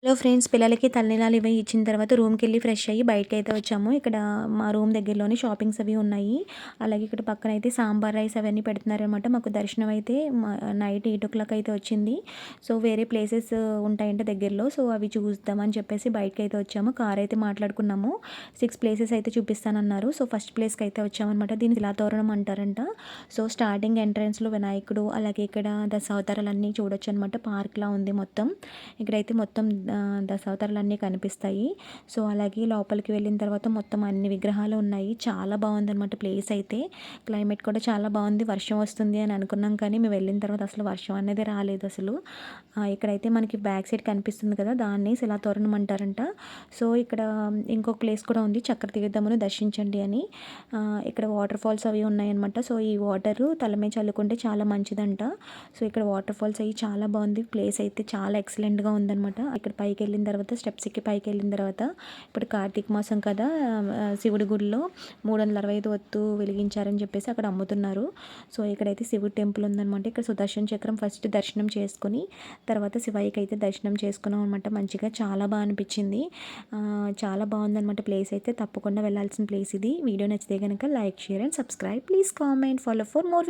Hello friends, పిల్లలకి తలనీలాలు ఇవి ఇచ్చిన తర్వాత రూమ్‌కెళ్ళి ఫ్రెష్ అయ్యి బయటకైతే వచ్చాము. ఇక్కడ మా రూమ్ దగ్గరలోనే షాపింగ్స్ అవి ఉన్నాయి. అలాగే ఇక్కడ పక్కన అయితే సాంబార్ రైస్ అవన్నీ పెడుతున్నారనమాట. మాకు దర్శనం అయితే నైట్ 8:00 అయితే వచ్చింది. సో, వేరే ప్లేసెస్ ఉంటాయంట దగ్గరలో. సో, అవి చూద్దామని చెప్పేసి బయటకైతే వచ్చాము. కార్ అయితే మాట్లాడుకున్నాము. 6 ప్లేసెస్ అయితే చూపిస్తానన్నారు. సో, ఫస్ట్ ప్లేస్‌కి అయితే వచ్చామనమాట. దీన్ని శిలాతోరణం అంటారంట. సో, స్టార్టింగ్ ఎంట్రన్స్‌లో వినాయకుడు, అలాగే ఇక్కడ దశావతారాలన్నీ చూడొచ్చనమాట. పార్క్‌లా ఉంది మొత్తం. ఇక్కడైతే మొత్తం దశావతారాలన్నీ కనిపిస్తాయి. సో, అలాగే లోపలికి వెళ్ళిన తర్వాత మొత్తం అన్ని విగ్రహాలు ఉన్నాయి. చాలా బాగుందనమాట ప్లేస్ అయితే. క్లైమేట్ కూడా చాలా బాగుంది. వర్షం వస్తుంది అని అనుకున్నాం, కానీ మేము వెళ్ళిన తర్వాత అసలు వర్షం అనేది రాలేదు అసలు. ఇక్కడైతే మనకి బ్యాక్ సైడ్ కనిపిస్తుంది కదా, దాన్ని శిలాతోరణం అంటారంట. సో, ఇక్కడ ఇంకొక ప్లేస్ కూడా ఉంది, చక్ర తీర్థమును దర్శించండి అని. ఇక్కడ వాటర్ ఫాల్స్ అవి ఉన్నాయన్నమాట. సో, ఈ వాటరు తల మీద చల్లుకుంటే చాలా మంచిదంట. సో, ఇక్కడ వాటర్ ఫాల్స్ అవి చాలా బాగుంది. ప్లేస్ అయితే చాలా ఎక్సలెంట్గా ఉందన్నమాట. ఇక్కడ పైకి వెళ్ళిన తర్వాత స్టెప్స్ ఎక్కి పైకి వెళ్ళిన తర్వాత ఇప్పుడు కార్తీక మాసం కదా, శివుడి గుడిలో 365 ఒత్తు వెలిగించారని చెప్పేసి అక్కడ అమ్ముతున్నారు. సో, ఇక్కడైతే శివుడి టెంపుల్ ఉందన్నమాట. ఇక్కడ సుదర్శన చక్రం ఫస్ట్ దర్శనం చేసుకుని తర్వాత శివయ్యకి అయితే దర్శనం చేసుకున్నాం అనమాట. మంచిగా చాలా బాగా అనిపించింది. చాలా బాగుందన్నమాట ప్లేస్ అయితే. తప్పకుండా వెళ్ళాల్సిన ప్లేస్ ఇది. వీడియో నచ్చితే కనుక like, share and subscribe. Please comment, follow for more.